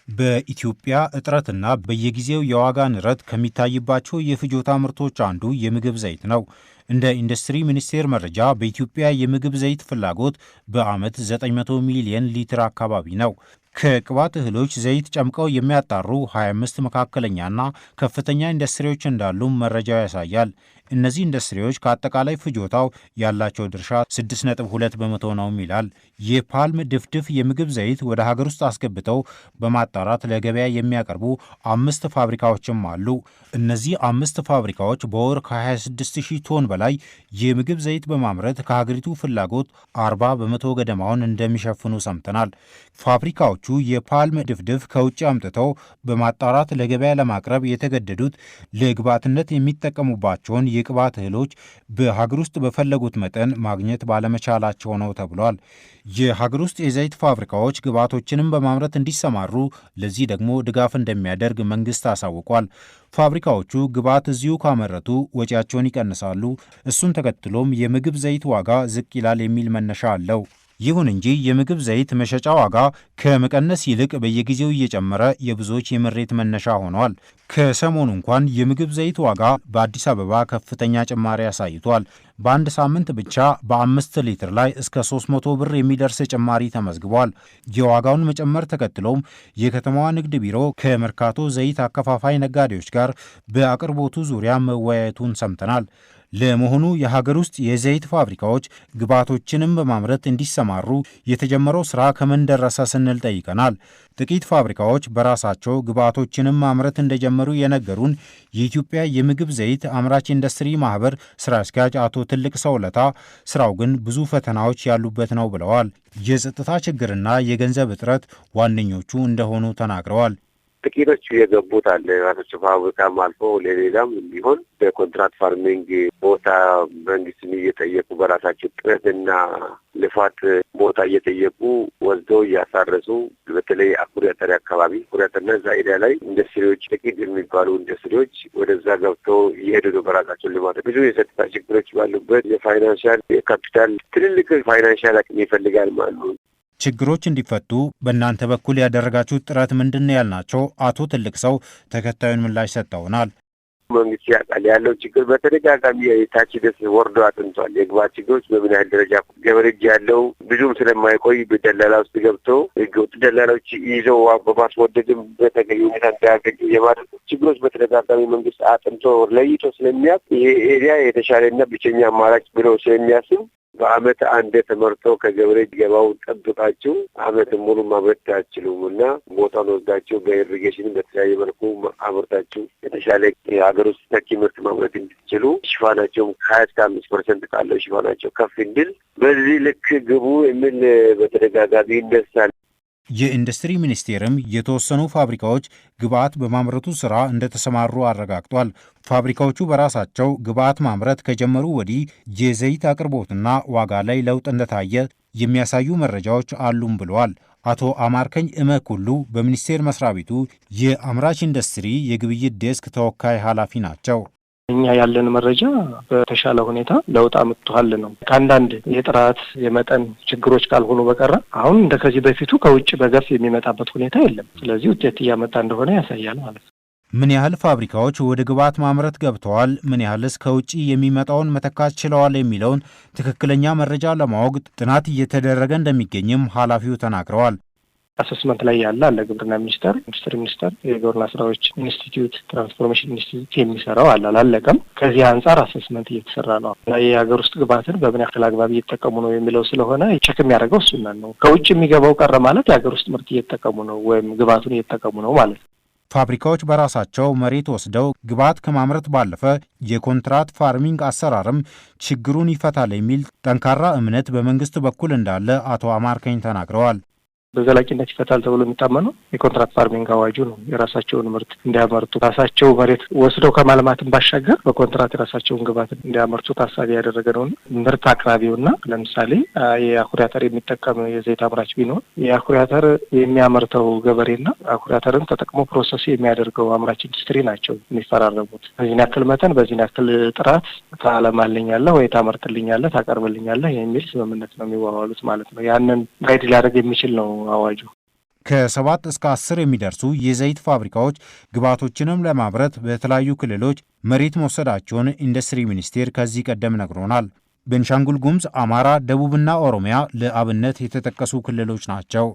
በኢትዮጵያ እጥረትና በየጊዜው የዋጋ ንረት ከሚታይባቸው የፍጆታ ምርቶች አንዱ የምግብ ዘይት ነው። እንደ ኢንዱስትሪ ሚኒስቴር መረጃ በኢትዮጵያ የምግብ ዘይት ፍላጎት በዓመት 900 ሚሊዮን ሊትር አካባቢ ነው። ከቅባት እህሎች ዘይት ጨምቀው የሚያጣሩ 25 መካከለኛና ከፍተኛ ኢንዱስትሪዎች እንዳሉ መረጃው ያሳያል። እነዚህ ኢንዱስትሪዎች ከአጠቃላይ ፍጆታው ያላቸው ድርሻ 6.2 በመቶ ነው ይላል። የፓልም ድፍድፍ የምግብ ዘይት ወደ ሀገር ውስጥ አስገብተው በማጣራት ለገበያ የሚያቀርቡ 5 ፋብሪካዎችም አሉ። እነዚህ 5 ፋብሪካዎች በወር ከ26000 ቶን በላይ የምግብ ዘይት በማምረት ከሀገሪቱ ፍላጎት 40 በመቶ ገደማውን እንደሚሸፍኑ ሰምተናል። ፋብሪካዎቹ የፓልም ድፍድፍ ከውጭ አምጥተው በማጣራት ለገበያ ለማቅረብ የተገደዱት ለግብዓትነት የሚጠቀሙባቸውን የቅባት እህሎች በሀገር ውስጥ በፈለጉት መጠን ማግኘት ባለመቻላቸው ነው ተብሏል። የሀገር ውስጥ የዘይት ፋብሪካዎች ግብዓቶችንም በማምረት እንዲሰማሩ፣ ለዚህ ደግሞ ድጋፍ እንደሚያደርግ መንግስት አሳውቋል። ፋብሪካዎቹ ግብዓት እዚሁ ካመረቱ ወጪያቸውን ይቀንሳሉ። እሱን ተከትሎም የምግብ ዘይት ዋጋ ዝቅ ይላል የሚል መነሻ አለው። ይሁን እንጂ የምግብ ዘይት መሸጫ ዋጋ ከመቀነስ ይልቅ በየጊዜው እየጨመረ የብዙዎች የምሬት መነሻ ሆኗል። ከሰሞኑ እንኳን የምግብ ዘይት ዋጋ በአዲስ አበባ ከፍተኛ ጭማሪ አሳይቷል። በአንድ ሳምንት ብቻ በ5 ሊትር ላይ እስከ 300 ብር የሚደርስ ጭማሪ ተመዝግቧል። የዋጋውን መጨመር ተከትሎም የከተማዋ ንግድ ቢሮ ከመርካቶ ዘይት አከፋፋይ ነጋዴዎች ጋር በአቅርቦቱ ዙሪያ መወያየቱን ሰምተናል። ለመሆኑ የሀገር ውስጥ የዘይት ፋብሪካዎች ግብዓቶችንም በማምረት እንዲሰማሩ የተጀመረው ስራ ከምን ደረሰ ስንል ጠይቀናል። ጥቂት ፋብሪካዎች በራሳቸው ግብዓቶችንም ማምረት እንደጀመሩ የነገሩን የኢትዮጵያ የምግብ ዘይት አምራች ኢንዱስትሪ ማህበር ስራ አስኪያጅ አቶ ትልቅ ሰውለታ ስራው ግን ብዙ ፈተናዎች ያሉበት ነው ብለዋል። የጸጥታ ችግርና የገንዘብ እጥረት ዋነኞቹ እንደሆኑ ተናግረዋል። ጥቂቶቹ የገቡት አለ ራሳቸው ፋብሪካም አልፎ ለሌላም ቢሆን በኮንትራት ፋርሚንግ ቦታ መንግስትን እየጠየቁ በራሳቸው ጥረትና ልፋት ቦታ እየጠየቁ ወስደው እያሳረሱ በተለይ አኩሪ አተር አካባቢ ኩሪያተርና ዛይዳ ላይ ኢንዱስትሪዎች ጥቂት የሚባሉ ኢንዱስትሪዎች ወደዛ ገብተው እየሄዱ ነው በራሳቸው ልማት። ብዙ የጸጥታ ችግሮች ባሉበት የፋይናንሻል የካፒታል ትልልቅ ፋይናንሻል አቅም ይፈልጋል ማለት ነው። ችግሮች እንዲፈቱ በእናንተ በኩል ያደረጋችሁት ጥረት ምንድን ነው ያልናቸው አቶ ትልቅ ሰው ተከታዩን ምላሽ ሰጥተውናል። መንግስት ያውቃል ያለው ችግር በተደጋጋሚ የታች ድረስ ወርዶ አጥንቷል። የግብዓት ችግሮች በምን ያህል ደረጃ ገበሬ ያለው ብዙም ስለማይቆይ በደላላ ውስጥ ገብቶ ህገወጥ ደላላዎች ይዘው በማስወደድም በተገቢ ሁኔታ እንዳያገኙ የማድረግ ችግሮች በተደጋጋሚ መንግስት አጥንቶ ለይቶ ስለሚያውቅ ይሄ ኤሪያ የተሻለና ብቸኛ አማራጭ ብሎ ስለሚያስብ በአመት አንድ ተመርቶ ከገበሬ ገባው ጠብቃችሁ አመት ሙሉ ማምረት አትችሉም እና ቦታውን ወስዳችሁ በኢሪጌሽን በተለያየ መልኩ አምርታችሁ የተሻለ የሀገር ውስጥ ተኪ ምርት ማምረት እንዲችሉ ሽፋናቸውም 20-5% ካለው ሽፋናቸው ከፍ እንዲል በዚህ ልክ ግቡ የሚል በተደጋጋሚ ይነሳል። የኢንዱስትሪ ሚኒስቴርም የተወሰኑ ፋብሪካዎች ግብዓት በማምረቱ ስራ እንደተሰማሩ አረጋግጧል። ፋብሪካዎቹ በራሳቸው ግብዓት ማምረት ከጀመሩ ወዲህ የዘይት አቅርቦትና ዋጋ ላይ ለውጥ እንደታየ የሚያሳዩ መረጃዎች አሉም ብለዋል። አቶ አማርከኝ እመኩሉ በሚኒስቴር መስሪያ ቤቱ የአምራች ኢንዱስትሪ የግብይት ዴስክ ተወካይ ኃላፊ ናቸው። እኛ ያለን መረጃ በተሻለ ሁኔታ ለውጥ አምጥቷል ነው። ከአንዳንድ የጥራት የመጠን ችግሮች ካልሆኑ በቀር አሁን እንደከዚህ በፊቱ ከውጭ በገፍ የሚመጣበት ሁኔታ የለም። ስለዚህ ውጤት እያመጣ እንደሆነ ያሳያል ማለት ነው። ምን ያህል ፋብሪካዎች ወደ ግብዓት ማምረት ገብተዋል፣ ምን ያህልስ ከውጭ የሚመጣውን መተካት ችለዋል የሚለውን ትክክለኛ መረጃ ለማወቅ ጥናት እየተደረገ እንደሚገኝም ኃላፊው ተናግረዋል። አሰስመንት ላይ ያለ አለ ግብርና ሚኒስቴር፣ ኢንዱስትሪ ሚኒስቴር፣ የግብርና ስራዎች ኢንስቲትዩት፣ ትራንስፎርሜሽን ኢንስቲትዩት የሚሰራው አላለቀም። ከዚህ አንጻር አሰስመንት እየተሰራ ነው። የሀገር ውስጥ ግብዓትን በምን ያክል አግባብ እየተጠቀሙ ነው የሚለው ስለሆነ ቼክ የሚያደርገው እሱን ነው። ከውጭ የሚገባው ቀረ ማለት የሀገር ውስጥ ምርት እየተጠቀሙ ነው ወይም ግብዓቱን እየተጠቀሙ ነው ማለት ነው። ፋብሪካዎች በራሳቸው መሬት ወስደው ግብዓት ከማምረት ባለፈ የኮንትራት ፋርሚንግ አሰራርም ችግሩን ይፈታል የሚል ጠንካራ እምነት በመንግስት በኩል እንዳለ አቶ አማርከኝ ተናግረዋል። በዘላቂነት ይፈታል ተብሎ የሚታመነው የኮንትራት ፋርሚንግ አዋጁ ነው። የራሳቸውን ምርት እንዲያመርቱ ራሳቸው መሬት ወስደው ከማልማትም ባሻገር በኮንትራት የራሳቸውን ግብዓት እንዲያመርቱ ታሳቢ ያደረገ ነው። ምርት አቅራቢውና ለምሳሌ የአኩሪ አተር የሚጠቀም የዘይት አምራች ቢኖር የአኩሪ አተር የሚያመርተው ገበሬና አኩሪ አተርን ተጠቅሞ ፕሮሰስ የሚያደርገው አምራች ኢንዱስትሪ ናቸው የሚፈራረሙት። በዚህ ያክል መጠን በዚህ ያክል ጥራት ታለማልኛለህ ወይ ታመርትልኛለህ ታቀርብልኛለህ የሚል ስምምነት ነው የሚዋዋሉት ማለት ነው። ያንን ጋይድ ሊያደርግ የሚችል ነው አዋጁ። ከ7 እስከ 10 የሚደርሱ የዘይት ፋብሪካዎች ግብዓቶችንም ለማምረት በተለያዩ ክልሎች መሬት መውሰዳቸውን ኢንዱስትሪ ሚኒስቴር ከዚህ ቀደም ነግሮናል። ቤንሻንጉል ጉሙዝ፣ አማራ፣ ደቡብና ኦሮሚያ ለአብነት የተጠቀሱ ክልሎች ናቸው።